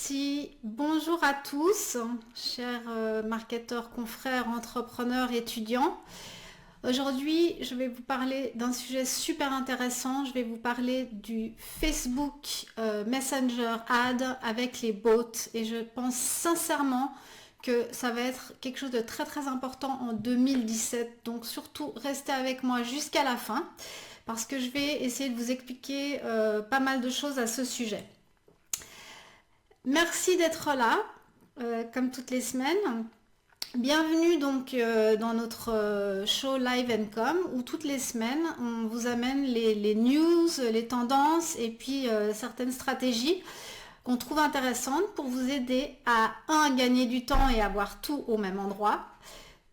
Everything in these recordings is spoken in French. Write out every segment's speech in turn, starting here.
Merci. Bonjour à tous, chers marketeurs, confrères, entrepreneurs, étudiants. Aujourd'hui, je vais vous parler d'un sujet super intéressant. Je vais vous parler du Facebook Messenger Ad avec les bots. Et je pense sincèrement que ça va être quelque chose de très très important en 2017. Donc surtout, restez avec moi jusqu'à la fin parce que je vais essayer de vous expliquer pas mal de choses à ce sujet. Merci d'être là, comme toutes les semaines. Bienvenue donc dans notre show Live & Com où toutes les semaines on vous amène les news, les tendances et puis certaines stratégies qu'on trouve intéressantes pour vous aider à 1. Gagner du temps et avoir tout au même endroit,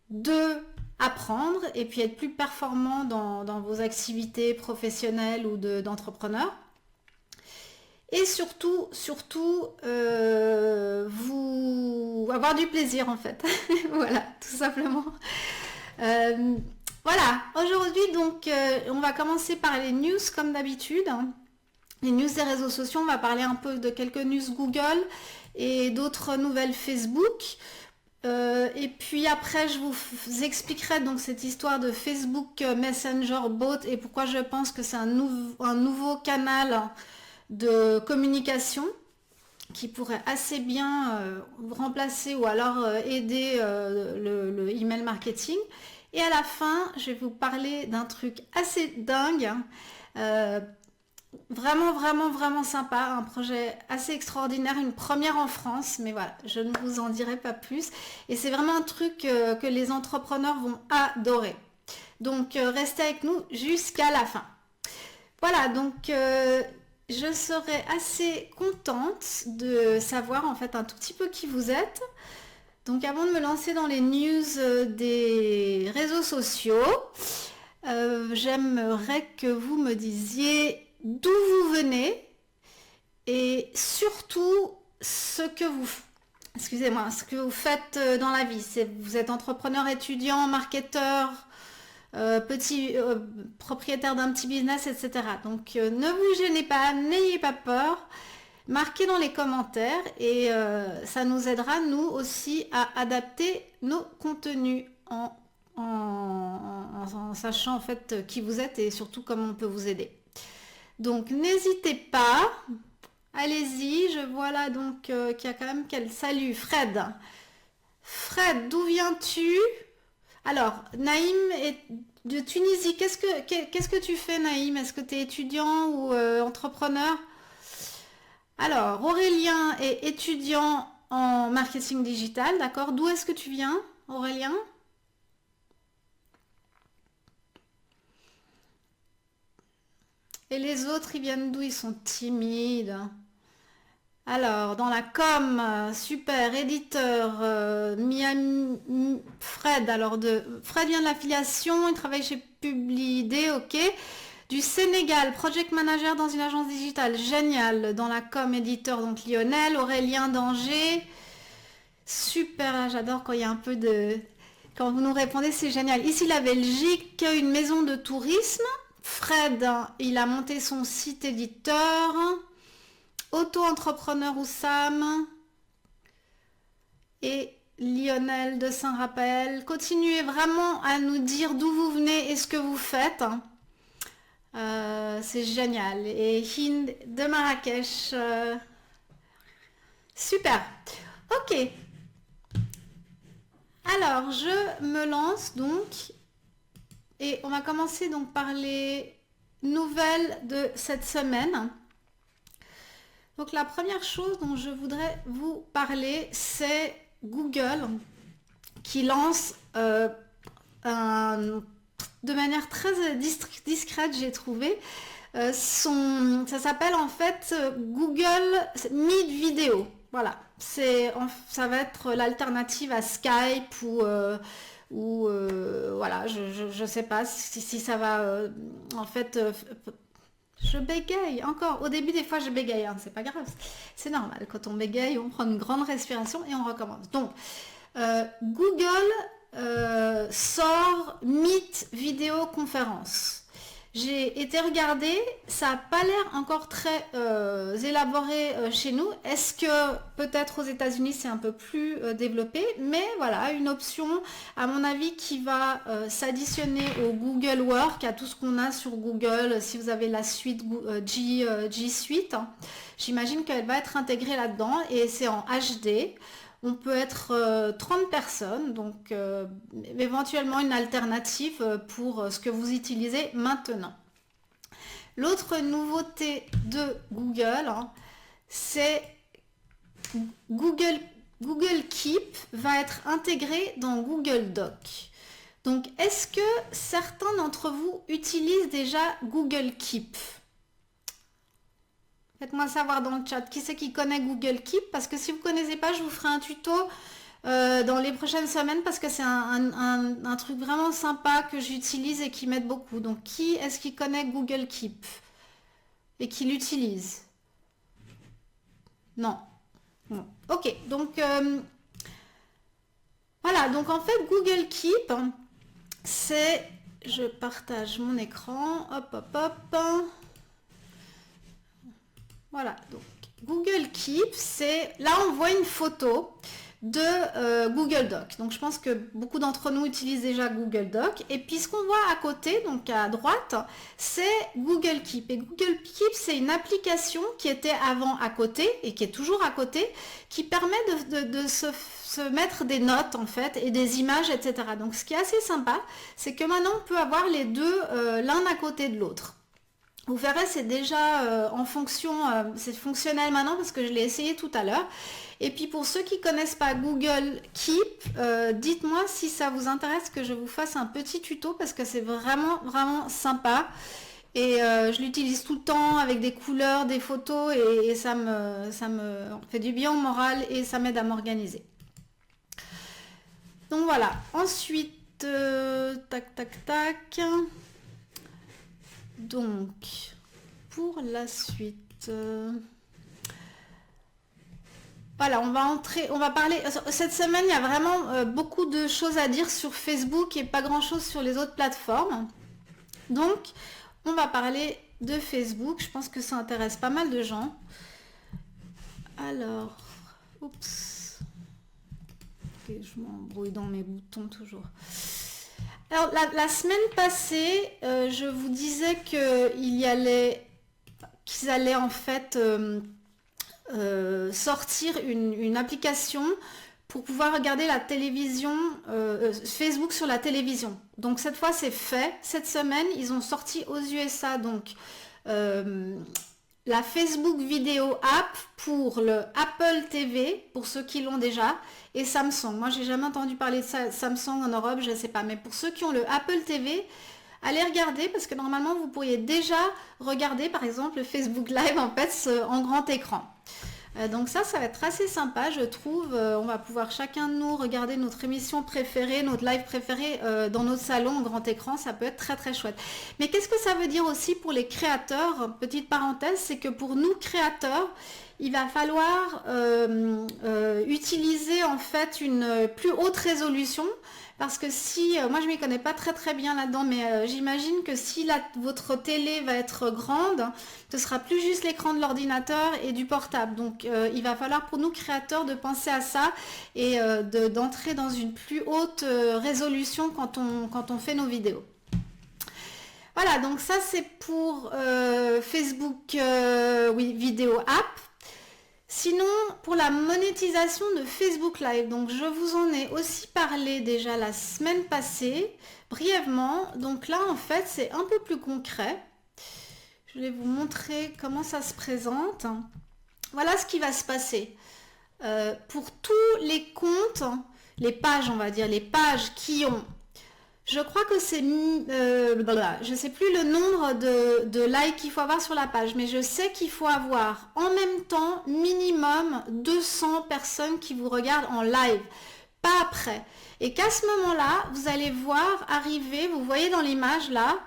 2. Apprendre et puis être plus performant dans vos activités professionnelles ou d'entrepreneurs. Et surtout, vous avoir du plaisir en fait. Voilà, tout simplement. Voilà, aujourd'hui donc on va commencer par les news comme d'habitude. Les news des réseaux sociaux, on va parler un peu de quelques news Google et d'autres nouvelles Facebook. Et puis après je vous expliquerai donc cette histoire de Facebook Messenger Bot et pourquoi je pense que c'est un nouveau canal de communication qui pourrait assez bien remplacer ou alors aider le email marketing. Et à la fin, je vais vous parler d'un truc assez dingue, vraiment sympa, un projet assez extraordinaire, une première en France, mais voilà, je ne vous en dirai pas plus. Et c'est vraiment un truc que les entrepreneurs vont adorer. Donc restez avec nous jusqu'à la fin. Voilà, donc je serais assez contente de savoir en fait un tout petit peu qui vous êtes. Donc avant de me lancer dans les news des réseaux sociaux, j'aimerais que vous me disiez d'où vous venez et surtout ce que vous faites dans la vie. Vous êtes entrepreneur, étudiant, marketeur, petit propriétaire d'un petit business, etc. Donc ne vous gênez pas, n'ayez pas peur, marquez dans les commentaires et ça nous aidera nous aussi à adapter nos contenus en sachant en fait qui vous êtes et surtout comment on peut vous aider. Donc n'hésitez pas, allez-y, je vois là donc qu'il y a quand même salut Fred. Fred, d'où viens-tu? Alors, Naïm est de Tunisie. Qu'est-ce que tu fais, Naïm? Est-ce que tu es étudiant ou entrepreneur? Alors, Aurélien est étudiant en marketing digital, d'accord? D'où est-ce que tu viens, Aurélien? Et les autres, ils viennent d'où? Ils sont timides. Alors, dans la com, super, éditeur, Fred, Fred vient de l'affiliation, il travaille chez Publi-ID, ok. Du Sénégal, project manager dans une agence digitale, génial. Dans la com, éditeur, donc Lionel, Aurélien d'Angers, super, j'adore quand il y a un peu de... Quand vous nous répondez, c'est génial. Ici, la Belgique, une maison de tourisme. Fred, il a monté son site éditeur. Auto-entrepreneur Oussam et Lionel de Saint-Raphaël. Continuez vraiment à nous dire d'où vous venez et ce que vous faites. C'est génial. Et Hind de Marrakech. Super. Ok. Alors, je me lance donc. Et on va commencer donc par les nouvelles de cette semaine. Donc la première chose dont je voudrais vous parler, c'est Google qui lance de manière très discrète, j'ai trouvé, ça s'appelle en fait Google Meet Vidéo. Voilà, ça va être l'alternative à Skype ou voilà, je sais pas si ça va en fait... Je bégaye encore. Au début, des fois, je bégaye. Hein. C'est pas grave. C'est normal. Quand on bégaye, on prend une grande respiration et on recommence. Donc, Google sort Meet vidéoconférence. J'ai été regarder, ça n'a pas l'air encore très élaboré chez nous. Est-ce que peut-être aux États-Unis c'est un peu plus développé, mais voilà, une option à mon avis qui va s'additionner au Google Work, à tout ce qu'on a sur Google, si vous avez la suite G Suite, hein. J'imagine qu'elle va être intégrée là-dedans et c'est en HD. On peut être 30 personnes, donc éventuellement une alternative pour ce que vous utilisez maintenant. L'autre nouveauté de Google, hein, c'est Google Keep va être intégré dans Google Doc. Donc, est-ce que certains d'entre vous utilisent déjà Google Keep? Faites-moi savoir dans le chat qui c'est qui connaît Google Keep, parce que si vous ne connaissez pas, je vous ferai un tuto dans les prochaines semaines, parce que c'est un truc vraiment sympa que j'utilise et qui m'aide beaucoup. Donc qui est-ce qui connaît Google Keep et qui l'utilise? Non. Bon. Ok, donc voilà, donc en fait Google Keep, c'est... Je partage mon écran, hop hop hop. Voilà, donc Google Keep, c'est... Là, on voit une photo de Google Doc. Donc, je pense que beaucoup d'entre nous utilisent déjà Google Doc. Et puis, ce qu'on voit à côté, donc à droite, c'est Google Keep. Et Google Keep, c'est une application qui était avant à côté et qui est toujours à côté, qui permet de se mettre des notes, en fait, et des images, etc. Donc, ce qui est assez sympa, c'est que maintenant, on peut avoir les deux l'un à côté de l'autre. Vous verrez, c'est déjà en fonction, c'est fonctionnel maintenant parce que je l'ai essayé tout à l'heure. Et puis pour ceux qui ne connaissent pas Google Keep, dites-moi si ça vous intéresse que je vous fasse un petit tuto parce que c'est vraiment, vraiment sympa. Et je l'utilise tout le temps avec des couleurs, des photos et ça me fait du bien au moral et ça m'aide à m'organiser. Donc voilà, ensuite, tac, tac, tac. Donc, pour la suite, voilà, on va parler, cette semaine, il y a vraiment beaucoup de choses à dire sur Facebook et pas grand-chose sur les autres plateformes. Donc, on va parler de Facebook, je pense que ça intéresse pas mal de gens. Alors, oups, okay, je m'embrouille dans mes boutons toujours. Alors, la semaine passée, je vous disais qu'ils allaient en fait sortir une application pour pouvoir regarder la télévision, Facebook sur la télévision. Donc cette fois, c'est fait. Cette semaine, ils ont sorti aux USA donc la Facebook Vidéo App pour le Apple TV, pour ceux qui l'ont déjà, et Samsung. Moi, j'ai jamais entendu parler de Samsung en Europe, je ne sais pas. Mais pour ceux qui ont le Apple TV, allez regarder, parce que normalement, vous pourriez déjà regarder, par exemple, le Facebook Live en fait en grand écran. Donc ça va être assez sympa, je trouve. On va pouvoir chacun de nous regarder notre émission préférée, notre live préféré dans notre salon en grand écran. Ça peut être très très chouette. Mais qu'est-ce que ça veut dire aussi pour les créateurs? Petite parenthèse, c'est que pour nous créateurs, il va falloir utiliser en fait une plus haute résolution. Parce que si, moi je ne m'y connais pas très très bien là-dedans, mais j'imagine que si votre télé va être grande, ce sera plus juste l'écran de l'ordinateur et du portable. Donc il va falloir pour nous créateurs de penser à ça et d'entrer dans une plus haute résolution quand on fait nos vidéos. Voilà, donc ça c'est pour Facebook Vidéo App. Sinon, pour la monétisation de Facebook Live, donc je vous en ai aussi parlé déjà la semaine passée, brièvement. Donc là, en fait, c'est un peu plus concret. Je vais vous montrer comment ça se présente. Voilà ce qui va se passer. Pour tous les comptes, les pages, on va dire, les pages qui ont... Je crois que c'est... je ne sais plus le nombre de likes qu'il faut avoir sur la page, mais je sais qu'il faut avoir en même temps minimum 200 personnes qui vous regardent en live, pas après. Et qu'à ce moment-là, vous allez voir arriver, vous voyez dans l'image là,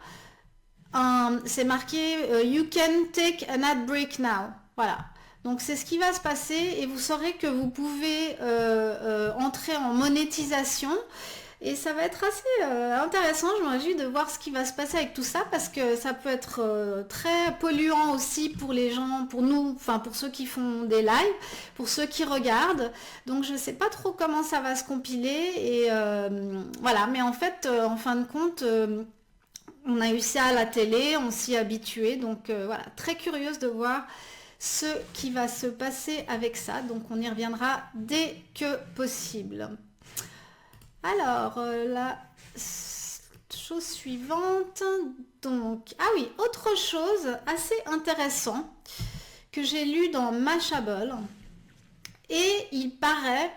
c'est marqué You can take an ad break now. Voilà. Donc c'est ce qui va se passer et vous saurez que vous pouvez entrer en monétisation. Et ça va être assez intéressant, je me réjouis de voir ce qui va se passer avec tout ça parce que ça peut être très polluant aussi pour les gens, pour nous, enfin pour ceux qui font des lives, pour ceux qui regardent. Donc je sais pas trop comment ça va se compiler et voilà, mais en fait, en fin de compte, on a eu ça à la télé, on s'y est habitué, donc voilà, très curieuse de voir ce qui va se passer avec ça. Donc on y reviendra dès que possible. Alors, la chose suivante, donc, ah oui, autre chose assez intéressant que j'ai lu dans Mashable, et il paraît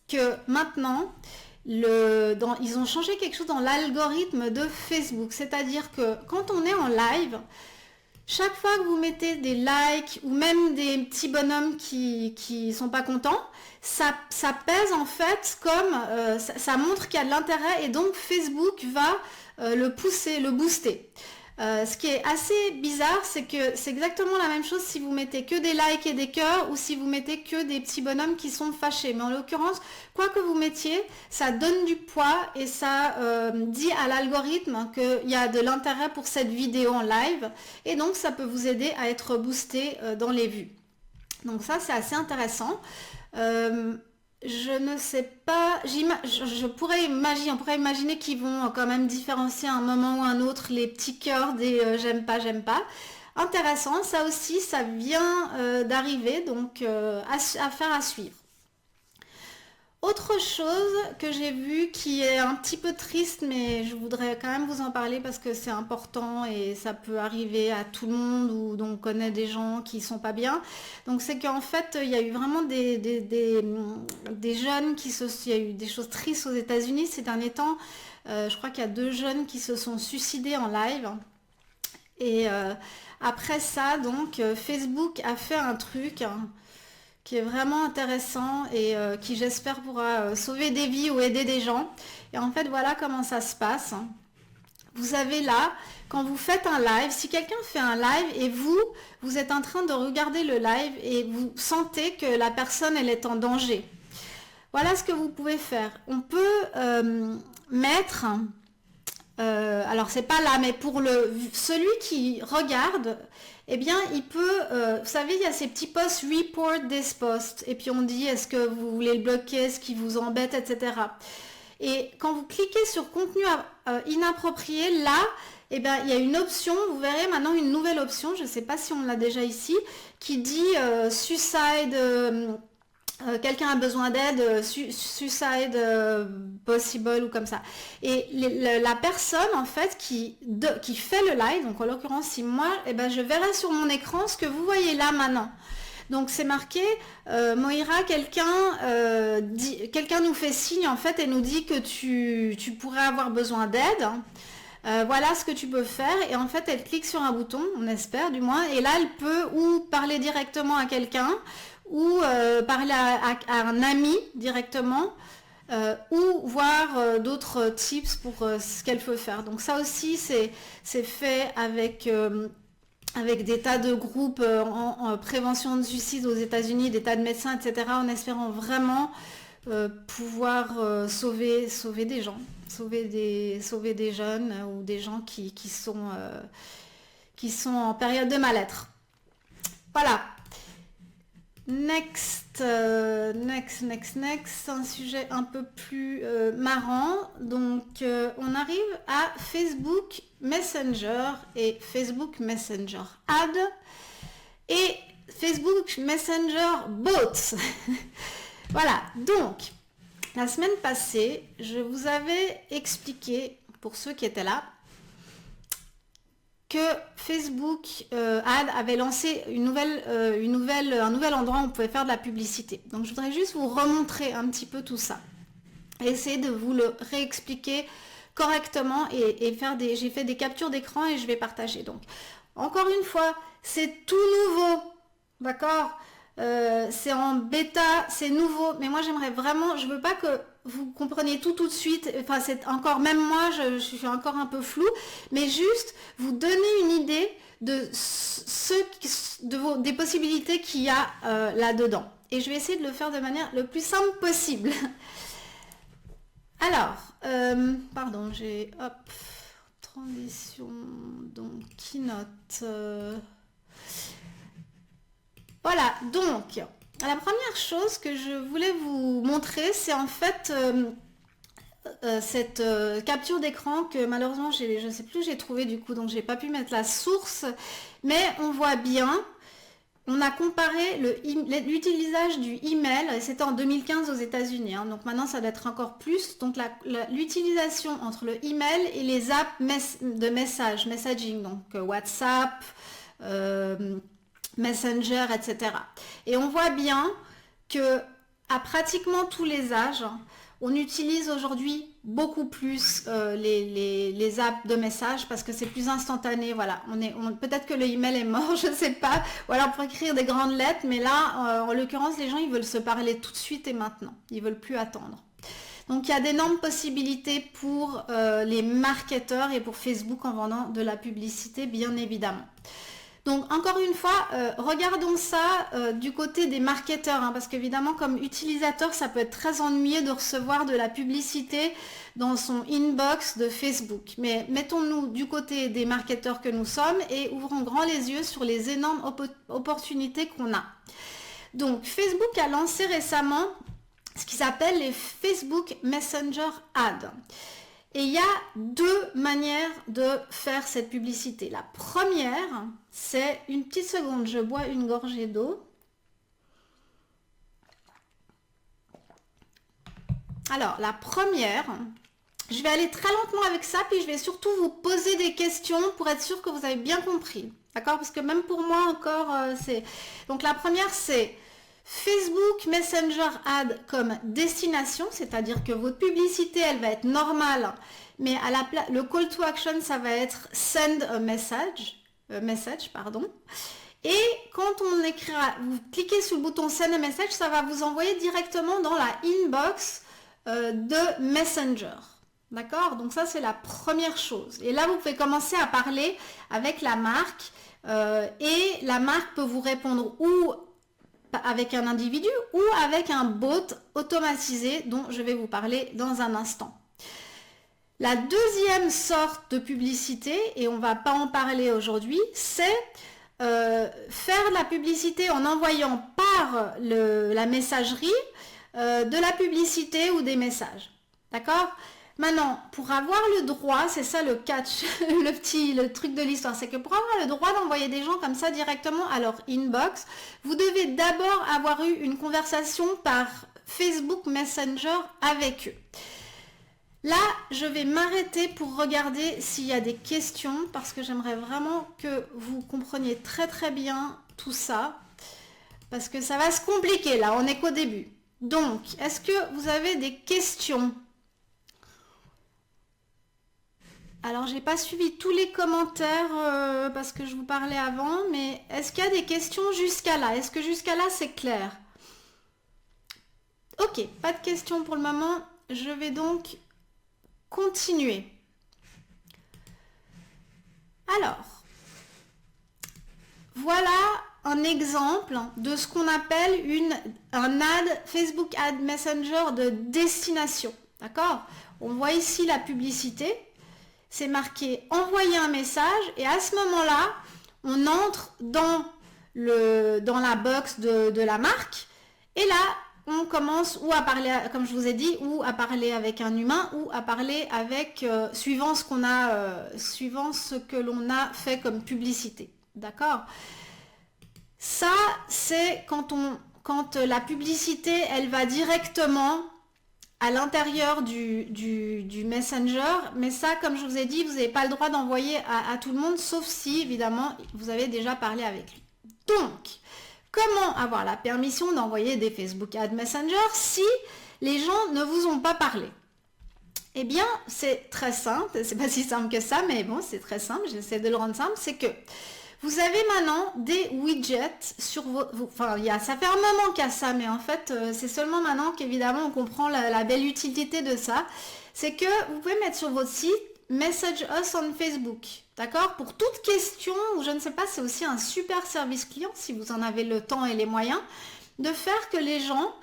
que maintenant, ils ont changé quelque chose dans l'algorithme de Facebook, c'est-à-dire que quand on est en live, chaque fois que vous mettez des likes ou même des petits bonhommes qui sont pas contents, ça pèse en fait comme ça montre qu'il y a de l'intérêt et donc Facebook va le pousser, le booster. Ce qui est assez bizarre, c'est que c'est exactement la même chose si vous mettez que des likes et des cœurs ou si vous mettez que des petits bonhommes qui sont fâchés. Mais en l'occurrence, quoi que vous mettiez, ça donne du poids et ça dit à l'algorithme qu'il y a de l'intérêt pour cette vidéo en live. Et donc, ça peut vous aider à être boosté dans les vues. Donc ça, c'est assez intéressant. Je ne sais pas, on pourrait imaginer qu'ils vont quand même différencier à un moment ou un autre les petits cœurs des j'aime pas. Intéressant, ça aussi, ça vient d'arriver, donc affaire à suivre. Autre chose que j'ai vu qui est un petit peu triste, mais je voudrais quand même vous en parler parce que c'est important et ça peut arriver à tout le monde ou dont on connaît des gens qui sont pas bien. Donc c'est qu'en fait, il y a eu vraiment des jeunes il y a eu des choses tristes aux États-Unis ces derniers temps. Je crois qu'il y a 2 jeunes qui se sont suicidés en live. Et après ça, donc, Facebook a fait un truc qui est vraiment intéressant et qui j'espère pourra sauver des vies ou aider des gens. Et en fait, voilà comment ça se passe. Vous avez là, quand vous faites un live, si quelqu'un fait un live et vous êtes en train de regarder le live et vous sentez que la personne, elle est en danger. Voilà ce que vous pouvez faire. On peut mettre... alors c'est pas là, mais pour celui qui regarde, eh bien il peut, vous savez, il y a ces petits posts report this post, et puis on dit est-ce que vous voulez le bloquer, est-ce qui vous embête, etc. Et quand vous cliquez sur contenu inapproprié, là, eh bien il y a une option, vous verrez maintenant une nouvelle option, je ne sais pas si on l'a déjà ici, qui dit suicide. Quelqu'un a besoin d'aide, suicide possible ou comme ça. Et la personne en fait qui fait le live, donc en l'occurrence si moi, eh ben, je verrai sur mon écran ce que vous voyez là maintenant. Donc c'est marqué Moira, quelqu'un nous fait signe en fait et nous dit que tu pourrais avoir besoin d'aide. Voilà ce que tu peux faire et en fait elle clique sur un bouton, on espère du moins, et là elle peut ou parler directement à quelqu'un ou parler à un ami directement ou voir d'autres tips pour ce qu'elle peut faire. Donc ça aussi c'est fait avec des tas de groupes en prévention de suicide aux États-Unis, des tas de médecins, etc., en espérant vraiment pouvoir sauver des gens, sauver des jeunes ou des gens qui sont en période de mal-être. Voilà. Next, un sujet un peu plus marrant. Donc on arrive à Facebook Messenger et Facebook Messenger Ad et Facebook Messenger Bots. Voilà, donc la semaine passée, je vous avais expliqué, pour ceux qui étaient là, que Facebook Ad avait lancé un nouvel endroit où on pouvait faire de la publicité. Donc je voudrais juste vous remontrer un petit peu tout ça. Essayer de vous le réexpliquer correctement et j'ai fait des captures d'écran et je vais partager. Donc encore une fois, c'est tout nouveau, d'accord ? C'est en bêta, c'est nouveau, mais moi j'aimerais vraiment, je veux pas que vous compreniez tout de suite, enfin c'est encore, même moi je suis encore un peu floue, mais juste vous donner une idée de des possibilités qu'il y a là-dedans. Et je vais essayer de le faire de manière le plus simple possible. Alors, pardon, j'ai, hop, transition, donc Keynote. Voilà, donc, la première chose que je voulais vous montrer, c'est en fait cette capture d'écran que malheureusement, je ne sais plus, j'ai trouvé du coup, donc j'ai pas pu mettre la source, mais on voit bien. On a comparé l'utilisation du email, et c'était en 2015 aux États-Unis, hein, donc maintenant ça doit être encore plus. Donc l'utilisation entre le email et les apps de messaging, donc WhatsApp, Messenger, etc. Et on voit bien que à pratiquement tous les âges, on utilise aujourd'hui beaucoup plus les apps de messages parce que c'est plus instantané. Voilà, peut-être que le email est mort, je ne sais pas. Ou alors pour écrire des grandes lettres, mais là, en l'occurrence, les gens ils veulent se parler tout de suite et maintenant. Ils veulent plus attendre. Donc il y a d'énormes possibilités pour les marketeurs et pour Facebook en vendant de la publicité, bien évidemment. Donc encore une fois, regardons ça du côté des marketeurs, hein, parce qu'évidemment comme utilisateur, ça peut être très ennuyé de recevoir de la publicité dans son inbox de Facebook. Mais mettons-nous du côté des marketeurs que nous sommes et ouvrons grand les yeux sur les énormes opportunités qu'on a. Donc Facebook a lancé récemment ce qui s'appelle les Facebook Messenger Ads. Et il y a deux manières de faire cette publicité. La première, c'est une petite seconde, je bois une gorgée d'eau. Alors, la première, je vais aller très lentement avec ça, puis je vais surtout vous poser des questions pour être sûr que vous avez bien compris. D'accord? Parce que même pour moi encore, c'est... Donc la première, c'est Facebook Messenger Ad comme destination, c'est-à-dire que votre publicité, elle va être normale, mais à le call to action, ça va être send a message, pardon. Et quand on écrira, vous cliquez sur le bouton send a message, ça va vous envoyer directement dans la inbox de Messenger. D'accord? Donc ça, c'est la première chose. Et là, vous pouvez commencer à parler avec la marque et la marque peut vous répondre ou avec un individu ou avec un bot automatisé dont je vais vous parler dans un instant. La deuxième sorte de publicité, et on ne va pas en parler aujourd'hui, c'est faire de la publicité en envoyant par la messagerie de la publicité ou des messages. D'accord ? Maintenant, pour avoir le droit, c'est ça le catch, le truc de l'histoire, c'est que pour avoir le droit d'envoyer des gens comme ça directement à leur inbox, vous devez d'abord avoir eu une conversation par Facebook Messenger avec eux. Là, je vais m'arrêter pour regarder s'il y a des questions, parce que j'aimerais vraiment que vous compreniez très très bien tout ça, parce que ça va se compliquer là, on n'est qu'au début. Donc, est-ce que vous avez des questions ? Alors, j'ai pas suivi tous les commentaires parce que je vous parlais avant, mais est-ce qu'il y a des questions jusqu'à là? Est-ce que jusqu'à là, c'est clair? Ok, pas de questions pour le moment. Je vais donc continuer. Alors, voilà un exemple de ce qu'on appelle un ad Facebook Ad Messenger de destination. D'accord? On voit ici la publicité. C'est marqué envoyer un message et à ce moment-là, on entre dans la box de la marque et là, on commence ou à parler, comme je vous ai dit, ou à parler avec un humain ou à parler avec, suivant ce que l'on a fait comme publicité. D'accord? Ça, c'est quand la publicité, elle va directement à l'intérieur du Messenger, mais ça, comme je vous ai dit, vous n'avez pas le droit d'envoyer à tout le monde, sauf si, évidemment, vous avez déjà parlé avec lui. Donc, comment avoir la permission d'envoyer des Facebook Ad Messenger si les gens ne vous ont pas parlé? Eh bien, c'est très simple, c'est pas si simple que ça, mais bon, c'est très simple, j'essaie de le rendre simple, c'est que vous avez maintenant des widgets sur enfin, ça fait un moment qu'il y a ça, mais en fait, c'est seulement maintenant qu'évidemment on comprend la belle utilité de ça. C'est que vous pouvez mettre sur votre site Message Us on Facebook. D'accord? Pour toute question, ou je ne sais pas, c'est aussi un super service client, si vous en avez le temps et les moyens, de faire que les gens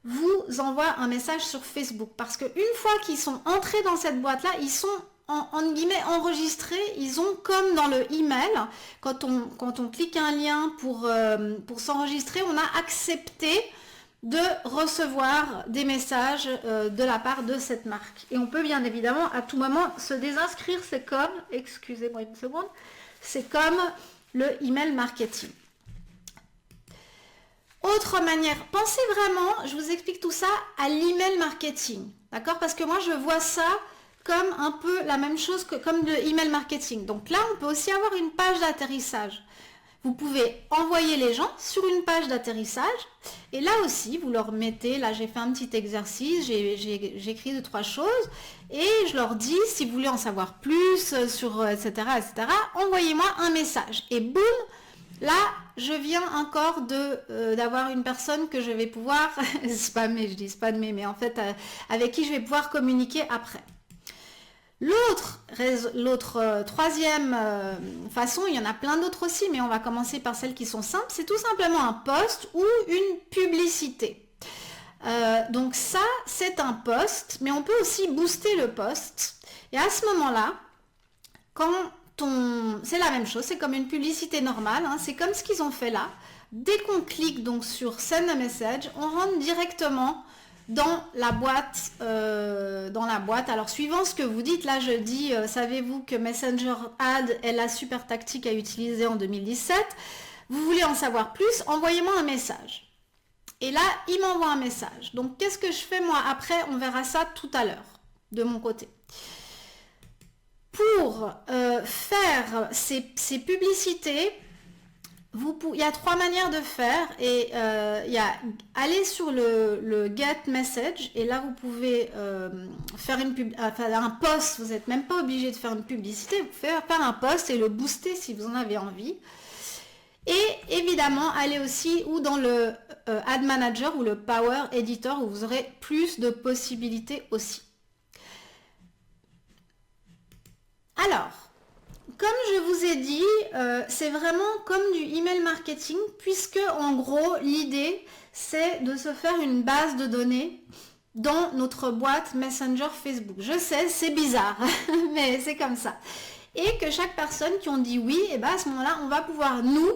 vous envoie un message sur Facebook. Parce qu'une fois qu'ils sont entrés dans cette boîte-là, ils sont en guillemets enregistrés. Ils ont comme dans le email, quand on clique un lien pour s'enregistrer, on a accepté de recevoir des messages de la part de cette marque. Et on peut bien évidemment à tout moment se désinscrire. C'est comme, excusez-moi une seconde, c'est comme le email marketing. Autre manière, pensez vraiment, je vous explique tout ça, à l'email marketing, d'accord? Parce que moi, je vois ça comme un peu la même chose que comme le email marketing. Donc là, on peut aussi avoir une page d'atterrissage. Vous pouvez envoyer les gens sur une page d'atterrissage et là aussi, vous leur mettez, là j'ai fait un petit exercice, j'ai écrit 2-3 choses et je leur dis, si vous voulez en savoir plus sur etc., etc., envoyez-moi un message. Et boum, là, je viens encore d'avoir une personne que je vais pouvoir spammer, je dis spammer, mais en fait, avec qui je vais pouvoir communiquer après. L'autre troisième façon, il y en a plein d'autres aussi, mais on va commencer par celles qui sont simples, c'est tout simplement un post ou une publicité. Donc ça, c'est un post, mais on peut aussi booster le post. Et à ce moment-là, c'est la même chose, c'est comme une publicité normale, hein, c'est comme ce qu'ils ont fait là. Dès qu'on clique donc sur Send a Message, on rentre directement dans la boîte. Alors suivant ce que vous dites, là je dis, savez-vous que Messenger Ad est la super tactique à utiliser en 2017. Vous voulez en savoir plus, envoyez-moi un message. Et là, il m'envoie un message. Donc qu'est-ce que je fais moi après? On verra ça tout à l'heure, de mon côté. Pour faire ces publicités, il y a 3 manières de faire et il y a aller sur le Get Message et là vous pouvez faire un post. Vous n'êtes même pas obligé de faire une publicité, vous pouvez faire un post et le booster si vous en avez envie. Et évidemment aller aussi ou dans le Ad Manager ou le Power Editor où vous aurez plus de possibilités aussi. Alors, comme je vous ai dit, c'est vraiment comme du email marketing puisque en gros l'idée c'est de se faire une base de données dans notre boîte Messenger Facebook. Je sais, c'est bizarre, mais c'est comme ça. Et que chaque personne qui ont dit oui, et ben à ce moment-là, on va pouvoir nous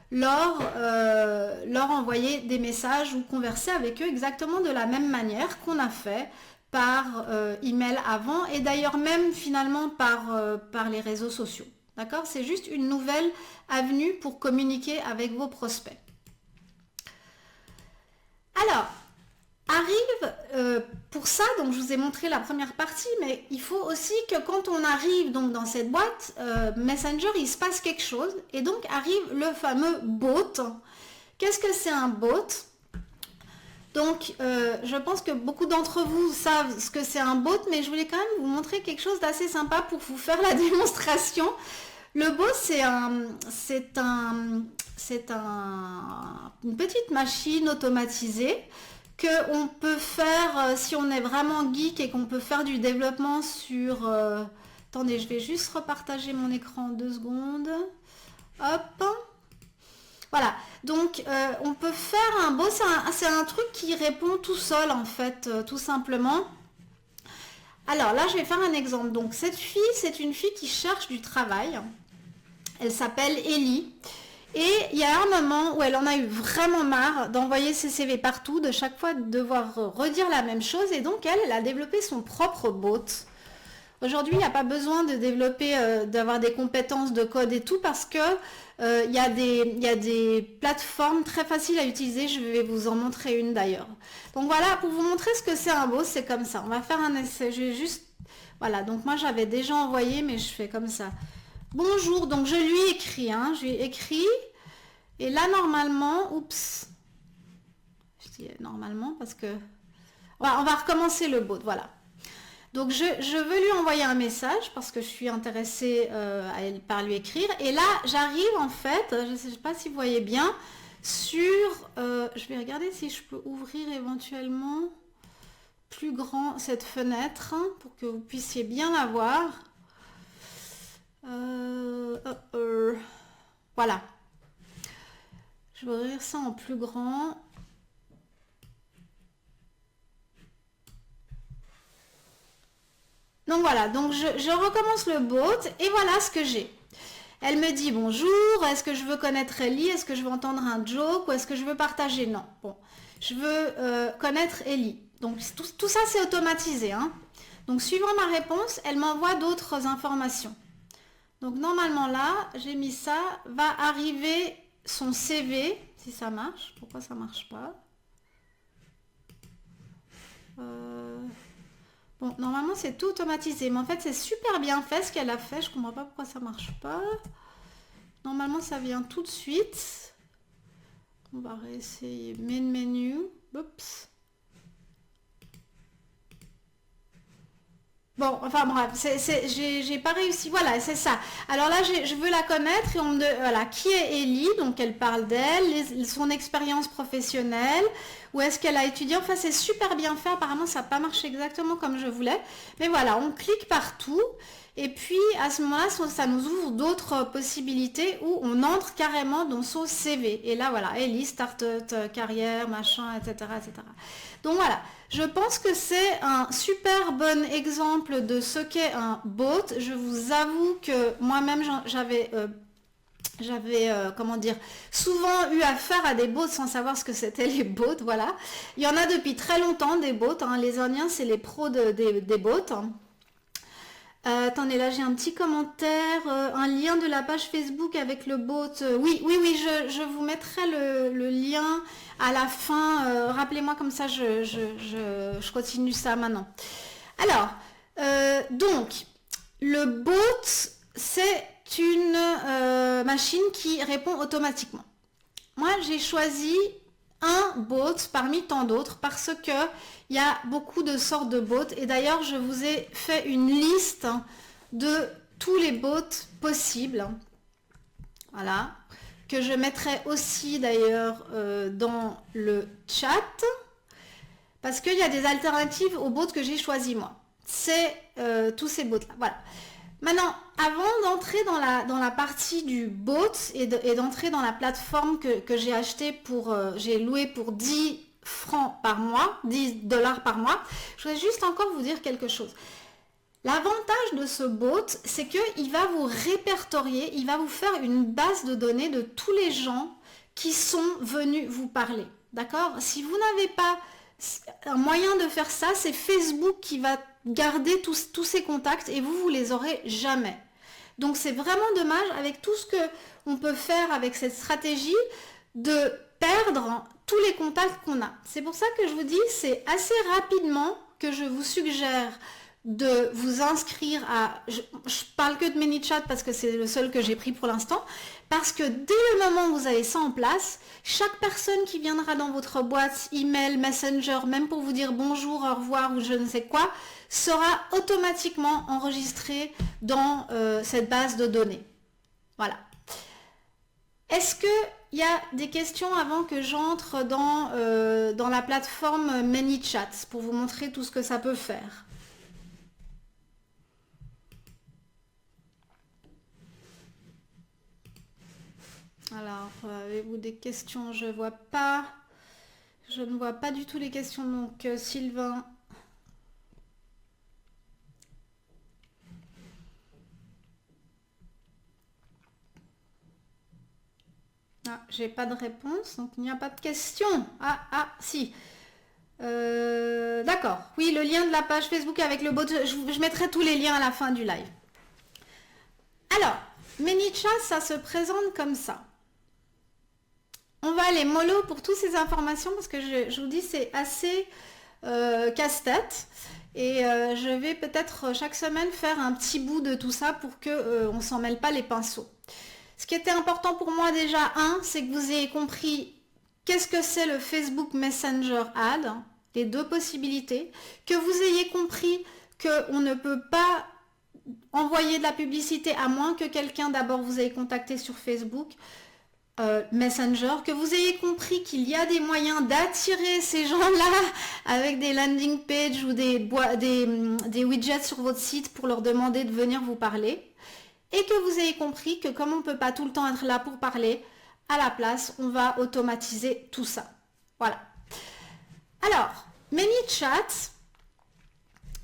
leur envoyer des messages ou converser avec eux exactement de la même manière qu'on a fait par email avant et d'ailleurs même finalement par les réseaux sociaux. D'accord? C'est juste une nouvelle avenue pour communiquer avec vos prospects. Alors, arrive pour ça, donc je vous ai montré la première partie, mais il faut aussi que quand on arrive donc dans cette boîte, Messenger, il se passe quelque chose et donc arrive le fameux bot. Qu'est-ce que c'est un bot? Donc, je pense que beaucoup d'entre vous savent ce que c'est un bot, mais je voulais quand même vous montrer quelque chose d'assez sympa pour vous faire la démonstration. Le bot, c'est une petite machine automatisée qu'on peut faire si on est vraiment geek et qu'on peut faire du développement sur... Attendez, je vais juste repartager mon écran 2 secondes. Hop. Voilà, donc on peut faire un bot, c'est un truc qui répond tout seul en fait, tout simplement. Alors là, je vais faire un exemple. Donc cette fille, c'est une fille qui cherche du travail. Elle s'appelle Ellie. Et il y a un moment où elle en a eu vraiment marre d'envoyer ses CV partout, de chaque fois devoir redire la même chose. Et donc elle a développé son propre bot. Aujourd'hui, il n'y a pas besoin de développer, d'avoir des compétences de code et tout parce que il y a des plateformes très faciles à utiliser. Je vais vous en montrer une d'ailleurs. Donc voilà, pour vous montrer ce que c'est un bot, c'est comme ça. On va faire un essai. Je vais juste... Voilà, donc moi j'avais déjà envoyé, mais je fais comme ça. Bonjour, donc je lui ai écrit, hein, je lui ai écrit. Et là, normalement, oups. Je dis normalement parce que... Voilà, on va recommencer le bot, voilà. Donc je veux lui envoyer un message parce que je suis intéressée par lui écrire. Et là, j'arrive en fait, je ne sais pas si vous voyez bien, sur... je vais regarder si je peux ouvrir éventuellement plus grand cette fenêtre hein, pour que vous puissiez bien la voir. Voilà. Je vais ouvrir ça en plus grand. Donc voilà, donc je recommence le bot et voilà ce que j'ai. Elle me dit bonjour, est-ce que je veux connaître Ellie, est-ce que je veux entendre un joke ou est-ce que je veux partager? Non, bon, je veux connaître Ellie. Donc tout ça c'est automatisé, hein. Donc suivant ma réponse, elle m'envoie d'autres informations. Donc normalement là, j'ai mis ça, va arriver son CV, si ça marche. Pourquoi ça marche pas? Bon, normalement c'est tout automatisé, mais en fait c'est super bien fait ce qu'elle a fait. Je comprends pas pourquoi ça marche pas. Normalement ça vient tout de suite. On va réessayer main menu. Oups. Bon, enfin bref, j'ai pas réussi. Voilà, c'est ça. Alors là, je veux la connaître et voilà, qui est Ellie? Donc elle parle d'elle, son expérience professionnelle, où est-ce qu'elle a étudié. Enfin, c'est super bien fait. Apparemment, ça n'a pas marché exactement comme je voulais. Mais voilà, on clique partout. Et puis, à ce moment-là, ça nous ouvre d'autres possibilités où on entre carrément dans son CV. Et là, voilà, Ellie, start carrière, machin, etc., etc. Donc voilà, je pense que c'est un super bon exemple de ce qu'est un bot. Je vous avoue que moi-même, j'avais comment dire, souvent eu affaire à des bots sans savoir ce que c'était les bots, voilà. Il y en a depuis très longtemps des bots, hein. Les Indiens, c'est les pros des bots. Attendez, là j'ai un petit commentaire, un lien de la page Facebook avec le bot. Oui, je vous mettrai le lien à la fin. Rappelez-moi comme ça, je continue ça maintenant. Alors, donc, le bot, c'est une machine qui répond automatiquement. Moi, j'ai choisi un bot parmi tant d'autres parce que il y a beaucoup de sortes de bots et d'ailleurs je vous ai fait une liste de tous les bots possibles, voilà, que je mettrai aussi d'ailleurs dans le chat parce qu'il y a des alternatives aux bots que j'ai choisi moi. C'est tous ces bots là, voilà. Maintenant, avant d'entrer dans la partie du bot et d'entrer dans la plateforme que j'ai acheté j'ai loué pour 10 francs par mois, 10 dollars par mois, je voudrais juste encore vous dire quelque chose. L'avantage de ce bot, c'est qu'il va vous répertorier, il va vous faire une base de données de tous les gens qui sont venus vous parler. D'accord? Si vous n'avez pas un moyen de faire ça, c'est Facebook qui va garder tous ces contacts et vous les aurez jamais. Donc c'est vraiment dommage avec tout ce que on peut faire avec cette stratégie de perdre tous les contacts qu'on a. C'est pour ça que je vous dis, c'est assez rapidement que je vous suggère de vous inscrire à... Je parle que de ManyChat parce que c'est le seul que j'ai pris pour l'instant. Parce que dès le moment où vous avez ça en place, chaque personne qui viendra dans votre boîte, email, messenger, même pour vous dire bonjour, au revoir ou je ne sais quoi, sera automatiquement enregistrée dans cette base de données. Voilà. Est-ce qu'il y a des questions avant que j'entre dans la plateforme ManyChat pour vous montrer tout ce que ça peut faire? Alors, avez-vous des questions? Je vois pas. Je ne vois pas du tout les questions. Donc, Sylvain. Ah, j'ai pas de réponse, donc il n'y a pas de questions. Ah, si. D'accord. Oui, le lien de la page Facebook avec le bot. Je mettrai tous les liens à la fin du live. Alors, ManyChat, ça se présente comme ça. On va aller mollo pour toutes ces informations parce que je vous dis c'est assez casse-tête et je vais peut-être chaque semaine faire un petit bout de tout ça pour que on s'en mêle pas les pinceaux. Ce qui était important pour moi déjà, c'est que vous ayez compris qu'est-ce que c'est le Facebook Messenger Ad, les deux possibilités, que vous ayez compris qu'on ne peut pas envoyer de la publicité à moins que quelqu'un d'abord vous ait contacté sur Facebook Messenger, que vous ayez compris qu'il y a des moyens d'attirer ces gens-là avec des landing pages ou des widgets sur votre site pour leur demander de venir vous parler et que vous ayez compris que comme on ne peut pas tout le temps être là pour parler, à la place, on va automatiser tout ça. Voilà. Alors, ManyChat,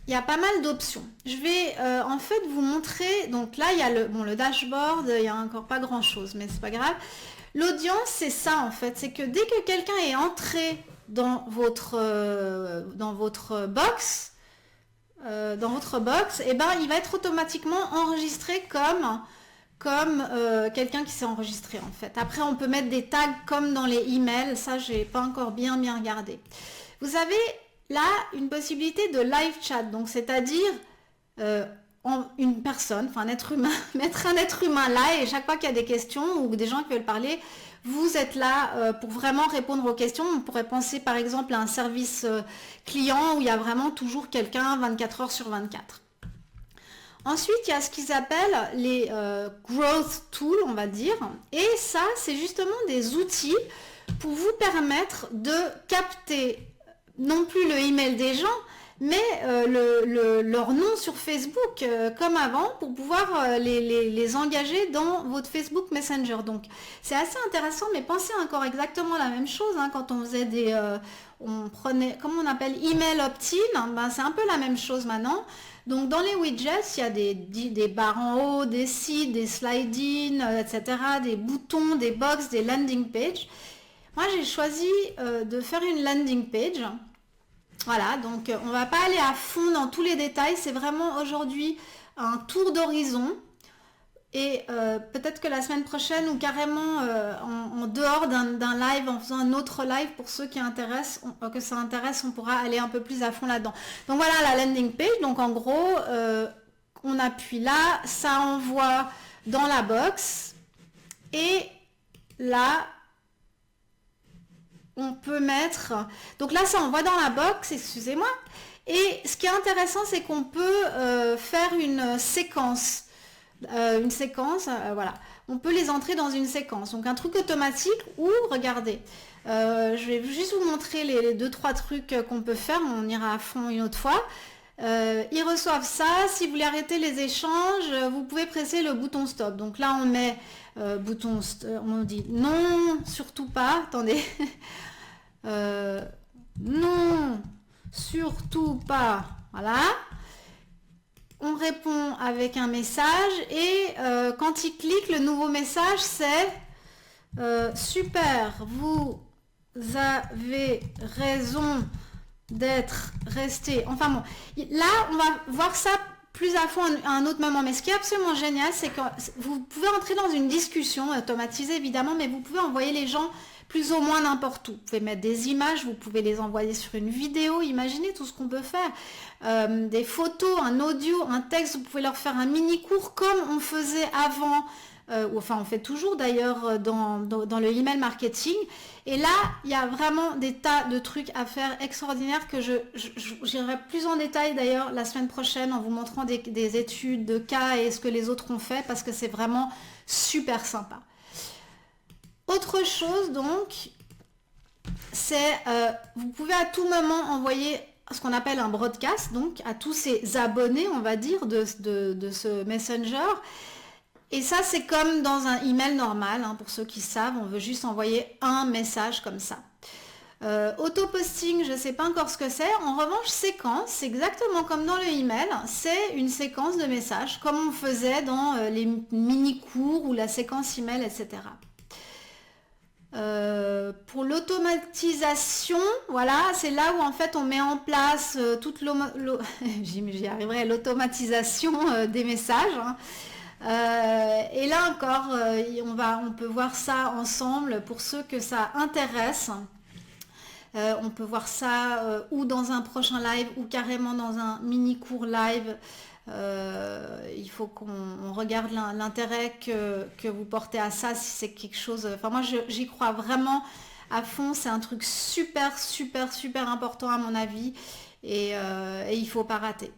il y a pas mal d'options. Je vais en fait vous montrer, donc là il y a le dashboard, il n'y a encore pas grand chose, mais c'est pas grave. L'audience, c'est ça en fait, c'est que dès que quelqu'un est entré dans votre box, et ben il va être automatiquement enregistré comme quelqu'un qui s'est enregistré en fait. Après on peut mettre des tags comme dans les emails, ça j'ai pas encore bien regardé. Vous avez là une possibilité de live chat, donc c'est-à-dire une personne, enfin un être humain, mettre un être humain là et chaque fois qu'il y a des questions ou des gens qui veulent parler, vous êtes là pour vraiment répondre aux questions. On pourrait penser par exemple à un service client où il y a vraiment toujours quelqu'un 24 heures sur 24. Ensuite, il y a ce qu'ils appellent les growth tools, on va dire. Et ça, c'est justement des outils pour vous permettre de capter non plus le email des gens, mais leur nom sur Facebook comme avant pour pouvoir les engager dans votre Facebook Messenger. Donc c'est assez intéressant, mais pensez encore exactement la même chose hein, quand on faisait on prenait, comment on appelle, email opt-in, ben, c'est un peu la même chose maintenant. Donc dans les widgets, il y a des barres en haut, des sites, des slide-in, etc., des boutons, des box, des landing pages. Moi j'ai choisi de faire une landing page. Voilà, donc on va pas aller à fond dans tous les détails, c'est vraiment aujourd'hui un tour d'horizon et peut-être que la semaine prochaine ou carrément en dehors d'un live, en faisant un autre live pour ceux qui que ça intéresse, on pourra aller un peu plus à fond là-dedans. Donc voilà la landing page, donc en gros on appuie là, ça envoie dans la box et là on peut mettre, donc là ça envoie dans la box, excusez-moi, et ce qui est intéressant c'est qu'on peut faire une séquence, voilà, on peut les entrer dans une séquence, donc un truc automatique ou regardez, je vais juste vous montrer les 2-3 trucs qu'on peut faire, on ira à fond une autre fois. Ils reçoivent ça, si vous voulez arrêter les échanges, vous pouvez presser le bouton stop, donc là on met on dit non, surtout pas, attendez, non, surtout pas, voilà, on répond avec un message et quand il clique, le nouveau message c'est super, vous avez raison d'être resté, enfin bon, là on va voir ça plus à fond à un autre moment, mais ce qui est absolument génial, c'est que vous pouvez entrer dans une discussion automatisée évidemment, mais vous pouvez envoyer les gens plus ou moins n'importe où. Vous pouvez mettre des images, vous pouvez les envoyer sur une vidéo, imaginez tout ce qu'on peut faire, des photos, un audio, un texte, vous pouvez leur faire un mini cours comme on faisait avant, enfin on fait toujours d'ailleurs dans le email marketing, et là il y a vraiment des tas de trucs à faire extraordinaires que j'irai plus en détail d'ailleurs la semaine prochaine en vous montrant des études de cas et ce que les autres ont fait parce que c'est vraiment super sympa. Autre chose donc, c'est vous pouvez à tout moment envoyer ce qu'on appelle un broadcast donc à tous ces abonnés on va dire de ce messenger. Et ça, c'est comme dans un email normal, hein, pour ceux qui savent, on veut juste envoyer un message comme ça. Auto-posting, je ne sais pas encore ce que c'est. En revanche, séquence, c'est exactement comme dans le email, c'est une séquence de messages, comme on faisait dans les mini-cours ou la séquence email, etc. Pour l'automatisation, voilà, c'est là où en fait on met en place toute j'y arriverai, l'automatisation des messages. Hein. Et là encore, on peut voir ça ensemble pour ceux que ça intéresse. On peut voir ça ou dans un prochain live ou carrément dans un mini cours live. Il faut qu'on regarde l'intérêt que vous portez à ça, si c'est quelque chose. Enfin moi j'y crois vraiment à fond. C'est un truc super important à mon avis et il faut pas rater.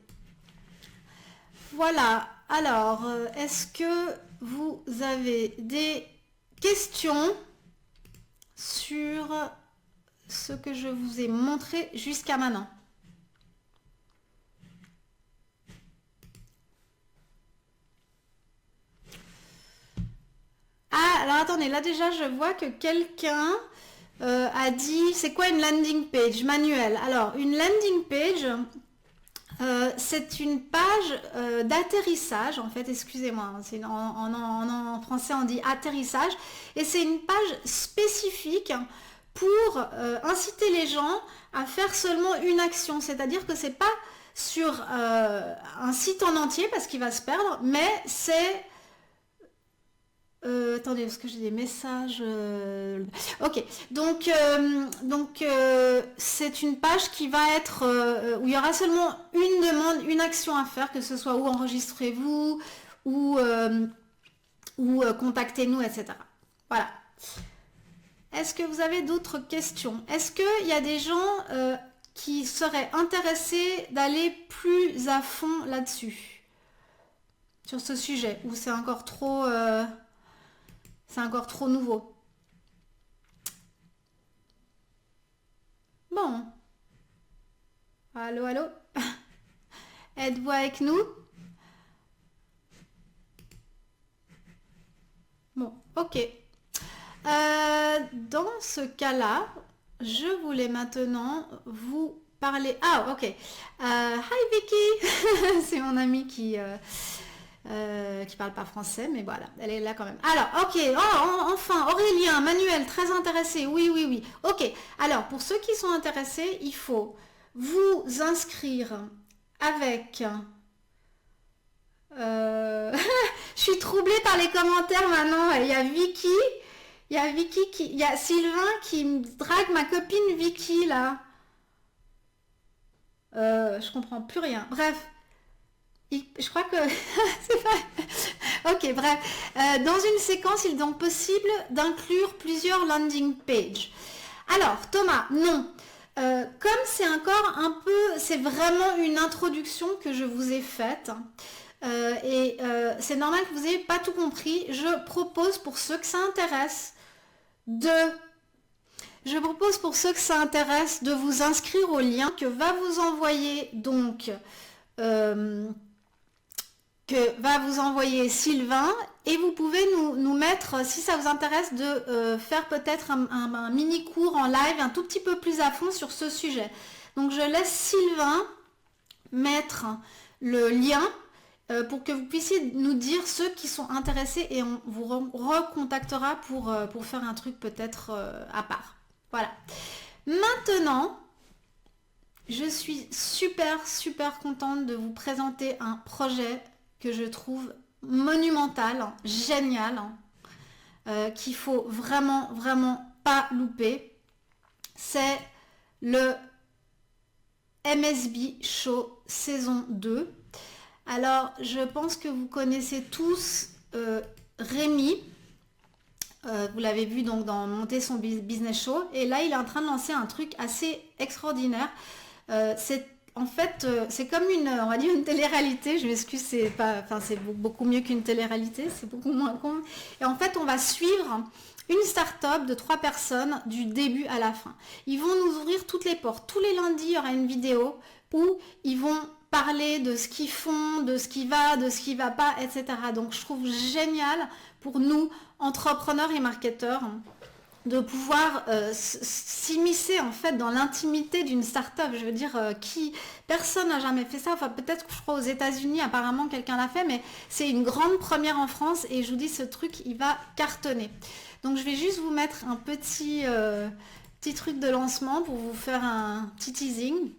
Voilà. Alors, est-ce que vous avez des questions sur ce que je vous ai montré jusqu'à maintenant? Ah, alors attendez, là déjà je vois que quelqu'un a dit, c'est quoi une landing page manuelle? Alors, une landing page, C'est une page d'atterrissage, en fait, excusez-moi, en français on dit atterrissage, et c'est une page spécifique pour inciter les gens à faire seulement une action, c'est-à-dire que c'est pas sur un site en entier parce qu'il va se perdre, mais c'est attendez, parce que j'ai des messages. Ok, c'est une page qui va être où il y aura seulement une demande, une action à faire, que ce soit où enregistrez-vous ou contactez-nous, etc. Voilà. Est-ce que vous avez d'autres questions? Est-ce qu'il y a des gens qui seraient intéressés d'aller plus à fond là-dessus, sur ce sujet, ou c'est encore trop nouveau? Bon, allô, allô. Êtes-vous avec nous? Bon, ok. Dans ce cas-là, je voulais maintenant vous parler. Ah, ok. Hi Vicky, c'est mon amie qui parle pas français, mais voilà, elle est là quand même. Alors, ok. Oh, enfin, Aurélien, Manuel, très intéressé. Oui, oui, oui. Ok. Alors, pour ceux qui sont intéressés, il faut vous inscrire avec. Je suis troublée par les commentaires maintenant. Il y a Vicky. Il y a Sylvain qui me drague ma copine Vicky là. Je comprends plus rien. Bref, je crois que c'est pas. Ok, bref. Dans une séquence, il est donc possible d'inclure plusieurs landing pages. Alors, Thomas, non. Comme c'est encore un peu, c'est vraiment une introduction que je vous ai faite. C'est normal que vous n'ayez pas tout compris. Je propose pour ceux que ça intéresse de vous inscrire au lien que va vous envoyer donc Sylvain, et vous pouvez nous mettre, si ça vous intéresse, de faire peut-être un mini cours en live un tout petit peu plus à fond sur ce sujet. Donc je laisse Sylvain mettre le lien pour que vous puissiez nous dire ceux qui sont intéressés, et on vous recontactera pour faire un truc peut-être à part. Voilà. Maintenant, je suis super contente de vous présenter un projet que je trouve monumental, génial, qu'il faut vraiment pas louper. C'est le MSB Show saison 2. Alors, je pense que vous connaissez tous Rémi. Vous l'avez vu donc dans monter son business show. Et là, il est en train de lancer un truc assez extraordinaire. C'est comme on va dire une télé-réalité. Je m'excuse, c'est beaucoup mieux qu'une télé-réalité. C'est beaucoup moins con. Et en fait, on va suivre une start-up de 3 personnes du début à la fin. Ils vont nous ouvrir toutes les portes. Tous les lundis, il y aura une vidéo où ils vont parler de ce qu'ils font, de ce qui va, de ce qui va pas, etc. Donc je trouve génial pour nous, entrepreneurs et marketeurs, de pouvoir s'immiscer en fait dans l'intimité d'une start-up. Je veux dire, personne n'a jamais fait ça. Enfin, peut-être que je crois aux États-Unis, apparemment quelqu'un l'a fait, mais c'est une grande première en France, et je vous dis, ce truc, il va cartonner. Donc je vais juste vous mettre un petit truc de lancement pour vous faire un petit teasing.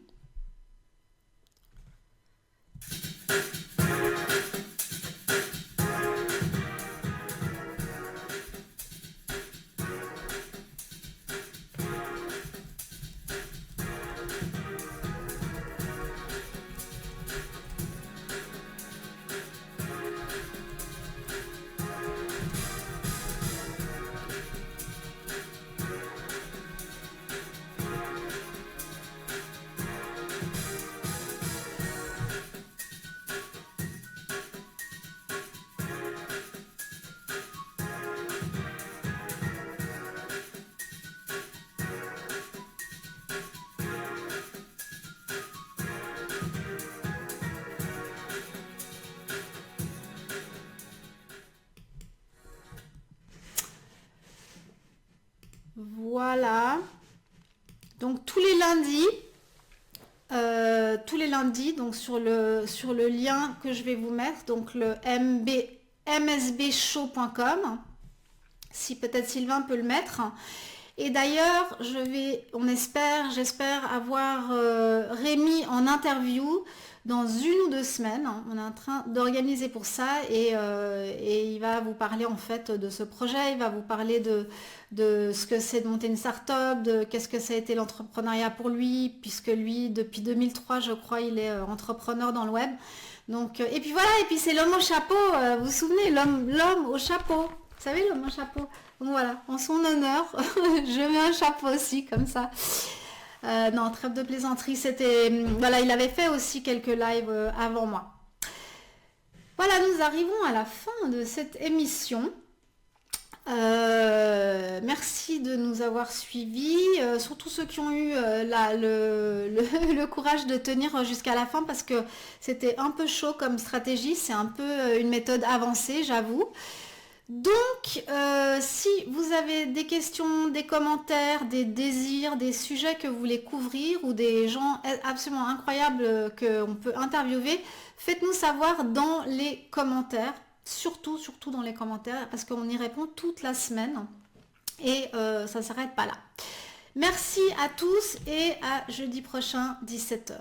Voilà. Donc tous les lundis, tous les lundis, donc sur le lien que je vais vous mettre, donc le msbshow.com, si peut-être Sylvain peut le mettre. Et d'ailleurs, j'espère avoir Rémi en interview dans 1 ou 2 semaines. On est en train d'organiser pour ça et il va vous parler en fait de ce projet, il va vous parler de ce que c'est de monter une start-up, de qu'est-ce que ça a été l'entrepreneuriat pour lui, puisque lui, depuis 2003, je crois, il est entrepreneur dans le web. Donc, et puis voilà, et puis c'est l'homme au chapeau, vous vous souvenez, l'homme au chapeau. Vous savez, l'homme au chapeau. Donc voilà, en son honneur, je mets un chapeau aussi, comme ça. Non, trêve de plaisanterie, c'était... Voilà, il avait fait aussi quelques lives avant moi. Voilà, nous arrivons à la fin de cette émission. Merci de nous avoir suivis, surtout ceux qui ont eu le courage de tenir jusqu'à la fin, parce que c'était un peu chaud comme stratégie, c'est un peu une méthode avancée, j'avoue. Donc, si vous avez des questions, des commentaires, des désirs, des sujets que vous voulez couvrir ou des gens absolument incroyables qu'on peut interviewer, faites-nous savoir dans les commentaires, surtout dans les commentaires, parce qu'on y répond toute la semaine et ça ne s'arrête pas là. Merci à tous et à jeudi prochain, 17 h.